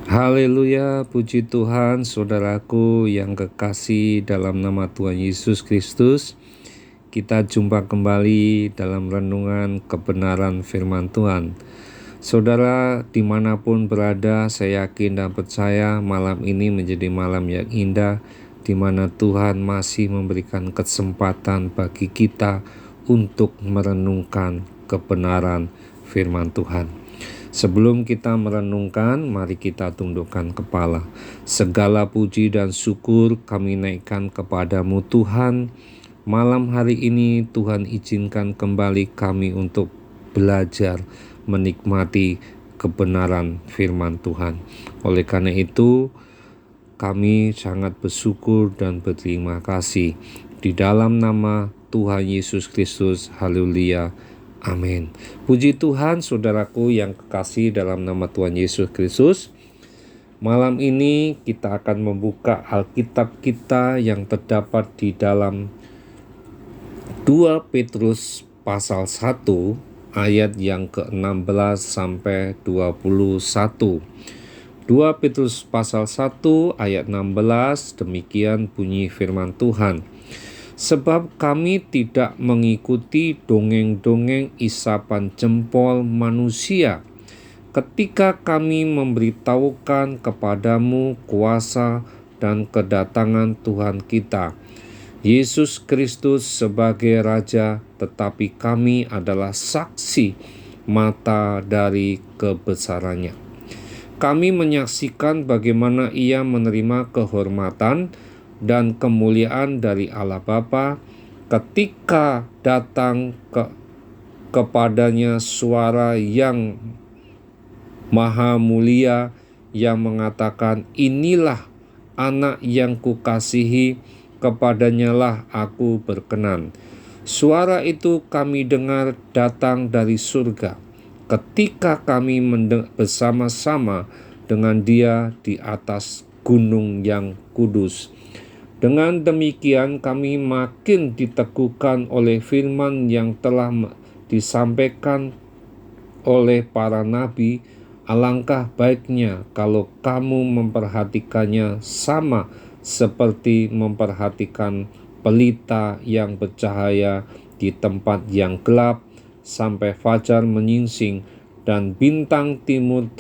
Haleluya, puji Tuhan, saudaraku yang kekasih dalam nama Tuhan Yesus Kristus. Kita jumpa kembali dalam renungan kebenaran firman Tuhan. Saudara dimanapun berada, saya yakin dan percaya malam ini menjadi malam yang indah, di mana Tuhan masih memberikan kesempatan bagi kita untuk merenungkan kebenaran firman Tuhan. Sebelum kita merenungkan, mari kita tundukkan kepala. Segala puji dan syukur kami naikkan kepadamu Tuhan. Malam hari ini Tuhan izinkan kembali kami untuk belajar menikmati kebenaran firman Tuhan. Oleh karena itu, kami sangat bersyukur dan berterima kasih. Di dalam nama Tuhan Yesus Kristus, haleluya. Amin. Puji Tuhan, saudaraku yang kekasih dalam nama Tuhan Yesus Kristus. Malam ini kita akan membuka Alkitab kita yang terdapat di dalam 2 Petrus pasal 1 ayat yang ke-16 sampai 21. 2 Petrus pasal 1 ayat 16, demikian bunyi firman Tuhan. Sebab kami tidak mengikuti dongeng-dongeng isapan jempol manusia ketika kami memberitahukan kepadamu kuasa dan kedatangan Tuhan kita, Yesus Kristus sebagai Raja, tetapi kami adalah saksi mata dari kebesarannya. Kami menyaksikan bagaimana Ia menerima kehormatan dan kemuliaan dari Allah Bapa ketika datang kepadanya suara yang maha mulia yang mengatakan, inilah anak yang kukasihi, kepadanya lah aku berkenan. Suara itu kami dengar datang dari surga ketika kami bersama-sama dengan Dia di atas gunung yang kudus. Dengan demikian kami makin diteguhkan oleh firman yang telah disampaikan oleh para nabi. Alangkah baiknya kalau kamu memperhatikannya sama seperti memperhatikan pelita yang bercahaya di tempat yang gelap sampai fajar menyingsing dan bintang timur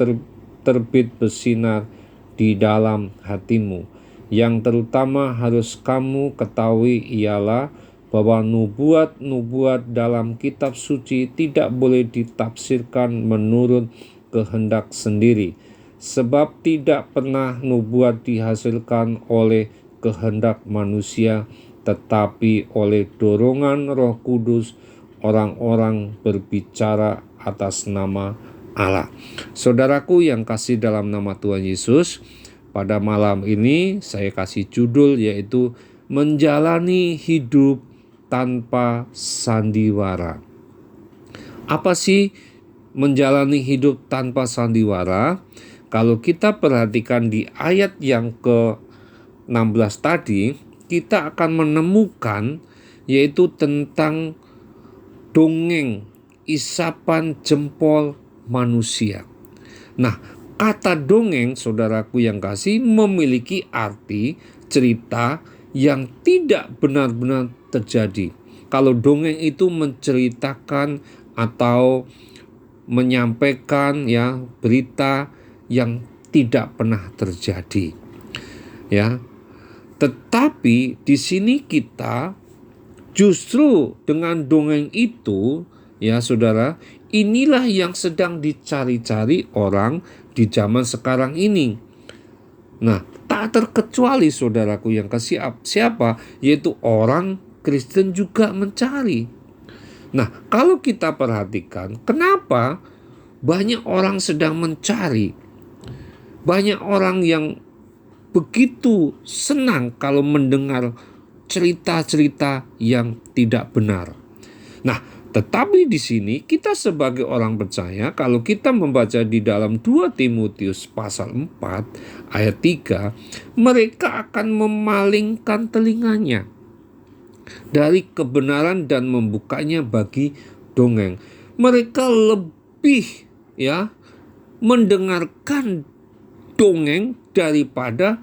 terbit bersinar di dalam hatimu. Yang terutama harus kamu ketahui ialah bahwa nubuat-nubuat dalam kitab suci tidak boleh ditafsirkan menurut kehendak sendiri, sebab tidak pernah nubuat dihasilkan oleh kehendak manusia, tetapi oleh dorongan Roh Kudus orang-orang berbicara atas nama Allah. Saudaraku yang kasih dalam nama Tuhan Yesus, pada malam ini saya kasih judul yaitu menjalani hidup tanpa sandiwara. Apa sih menjalani hidup tanpa sandiwara? Kalau kita perhatikan di ayat yang ke-16 tadi, kita akan menemukan yaitu tentang dongeng isapan jempol manusia. Nah, kata dongeng, saudaraku yang kasih, memiliki arti cerita yang tidak benar-benar terjadi. Kalau dongeng itu menceritakan atau menyampaikan berita yang tidak pernah terjadi. Tetapi di sini kita justru dengan dongeng itu, saudara, inilah yang sedang dicari-cari orang di zaman sekarang ini. Nah, tak terkecuali saudaraku yang kasih siapa, yaitu orang Kristen juga mencari. Nah, kalau kita perhatikan, kenapa banyak orang sedang mencari? Banyak orang yang begitu senang kalau mendengar cerita-cerita yang tidak benar. Nah, tetapi di sini kita sebagai orang percaya, kalau kita membaca di dalam 2 Timotius pasal 4 ayat 3, mereka akan memalingkan telinganya dari kebenaran dan membukanya bagi dongeng. Mereka lebih mendengarkan dongeng daripada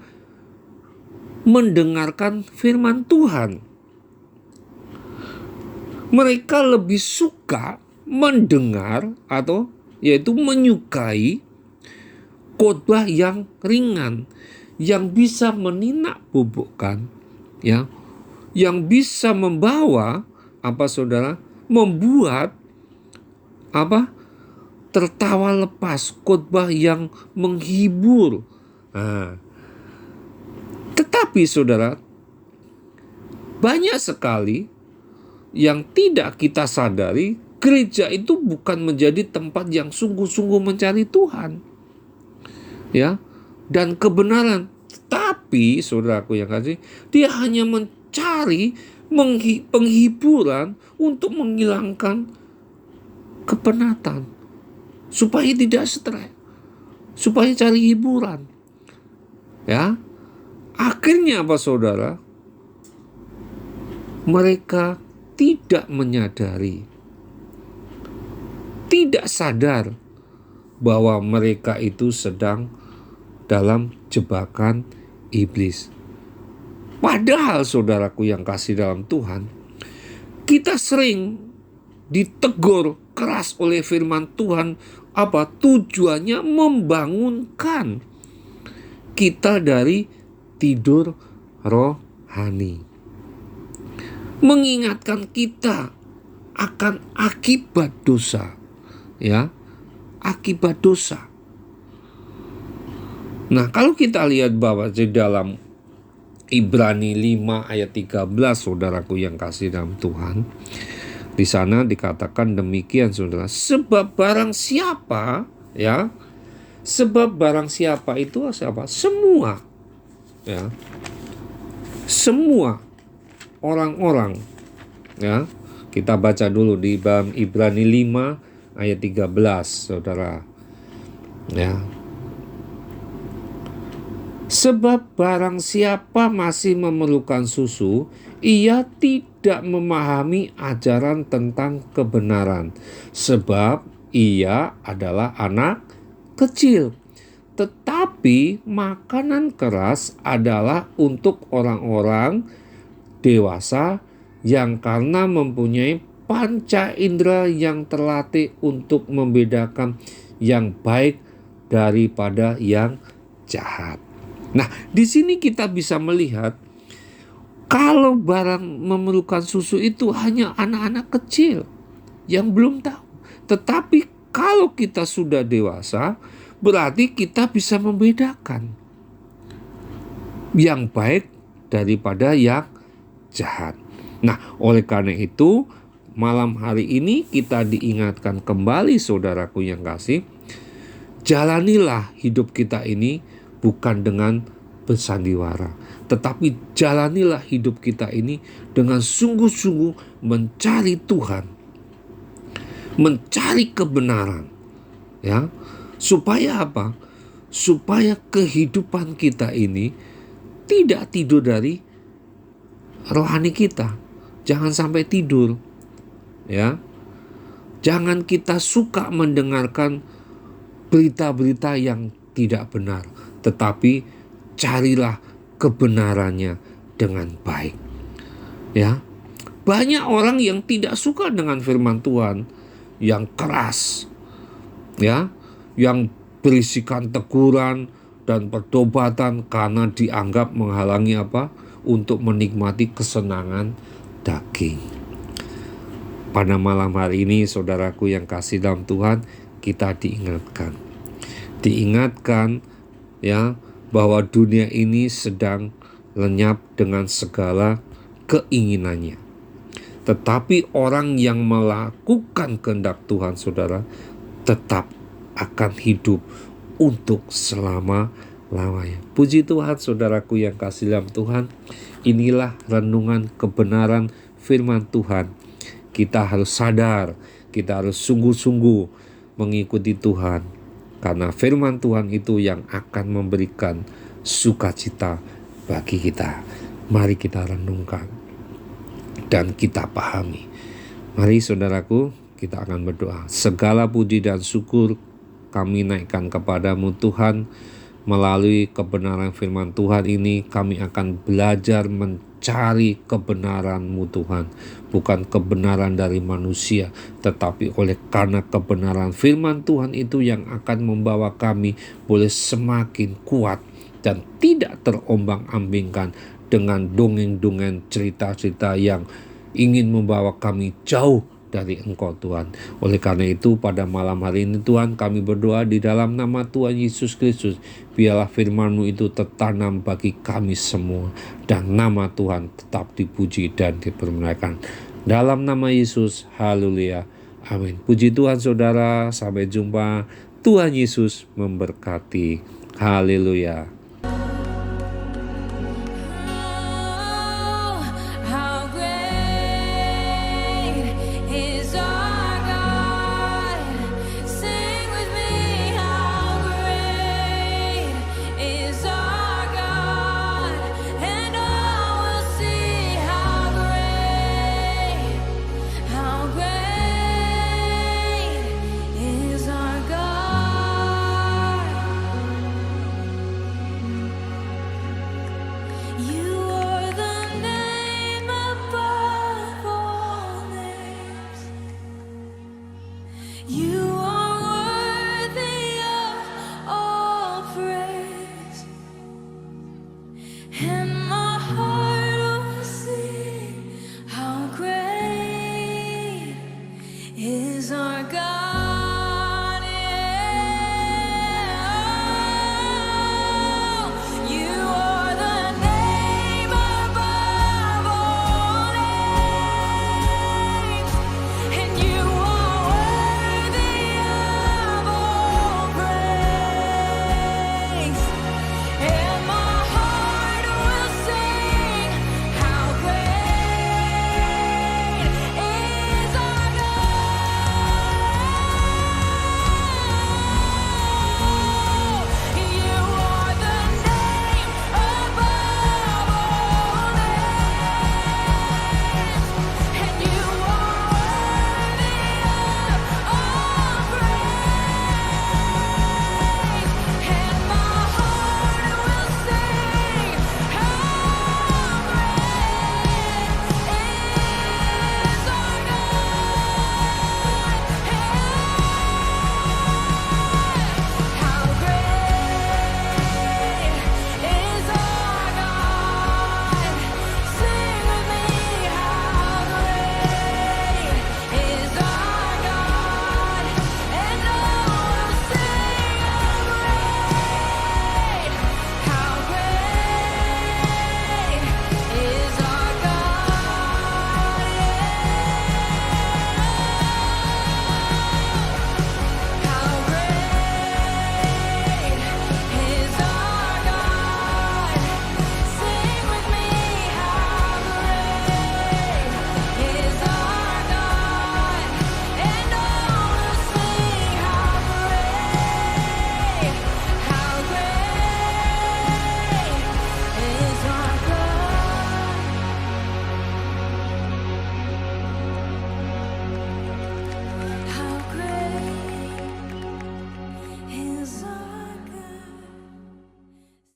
mendengarkan firman Tuhan. Mereka lebih suka mendengar atau yaitu menyukai khotbah yang ringan, yang bisa meninak bobokkan, ya, yang bisa membawa saudara, membuat tertawa lepas, khotbah yang menghibur. Tetapi saudara, banyak sekali yang tidak kita sadari, gereja itu bukan menjadi tempat yang sungguh-sungguh mencari Tuhan, ya, dan kebenaran. Tapi saudaraku yang kasih, dia hanya mencari penghiburan untuk menghilangkan kepenatan, supaya tidak stres, supaya cari hiburan, ya. Akhirnya saudara? Mereka tidak menyadari, tidak sadar bahwa mereka itu sedang dalam jebakan iblis. Padahal saudaraku yang kasih dalam Tuhan, kita sering ditegur keras oleh firman Tuhan. Tujuannya membangunkan kita dari tidur rohani, mengingatkan kita akan akibat dosa, ya, akibat dosa. Nah, kalau kita lihat bahwa di dalam Ibrani 5 ayat 13, saudaraku yang kasih dalam Tuhan, di sana dikatakan demikian, saudara. Sebab barang siapa, ya, sebab barang siapa itu siapa? Semua, ya, semua orang-orang, ya. Kita baca dulu di dalam Ibrani 5 ayat 13, saudara, ya. Sebab barang siapa masih memerlukan susu, ia tidak memahami ajaran tentang kebenaran, sebab ia adalah anak kecil. Tetapi makanan keras adalah untuk orang-orang dewasa yang karena mempunyai panca indera yang terlatih untuk membedakan yang baik daripada yang jahat. Nah, di sini kita bisa melihat kalau barang memerlukan susu itu hanya anak-anak kecil yang belum tahu. Tetapi kalau kita sudah dewasa, berarti kita bisa membedakan yang baik daripada yang jahat. Nah, oleh karena itu, malam hari ini kita diingatkan kembali, saudaraku yang kasih, jalanilah hidup kita ini bukan dengan bersandiwara, tetapi jalanilah hidup kita ini dengan sungguh-sungguh mencari Tuhan, mencari kebenaran, ya. Supaya apa? Supaya kehidupan kita ini tidak tidur dari rohani kita. Jangan sampai tidur, ya. Jangan kita suka mendengarkan berita-berita yang tidak benar, tetapi carilah kebenarannya dengan baik, ya. Banyak orang yang tidak suka dengan firman Tuhan, yang keras, ya, yang berisikan teguran dan pertobatan karena dianggap menghalangi untuk menikmati kesenangan daging. Pada malam hari ini, saudaraku yang kasih dalam Tuhan, kita diingatkan, ya, bahwa dunia ini sedang lenyap dengan segala keinginannya. Tetapi orang yang melakukan kehendak Tuhan, saudara, tetap akan hidup untuk selama-lamanya. Puji Tuhan, saudaraku yang kasih dalam Tuhan. Inilah renungan kebenaran firman Tuhan. Kita harus sadar, kita harus sungguh-sungguh mengikuti Tuhan, karena firman Tuhan itu yang akan memberikan sukacita bagi kita. Mari kita renungkan dan kita pahami. Mari saudaraku, kita akan berdoa. Segala puji dan syukur kami naikkan kepadamu Tuhan, Melalui kebenaran firman Tuhan ini kami akan belajar mencari kebenaran-Mu Tuhan. Bukan kebenaran dari manusia, tetapi oleh karena kebenaran firman Tuhan itu yang akan membawa kami boleh semakin kuat dan tidak terombang-ambingkan dengan dongeng-dongeng cerita-cerita yang ingin membawa kami jauh dari Engkau Tuhan. Oleh karena itu pada malam hari ini Tuhan, kami berdoa di dalam nama Tuhan Yesus Kristus, biarlah firman-Mu itu tertanam bagi kami semua, dan nama Tuhan tetap dipuji dan dipermuliakan. Dalam nama Yesus, haleluya, amin. Puji Tuhan saudara, sampai jumpa. Tuhan Yesus memberkati. Haleluya.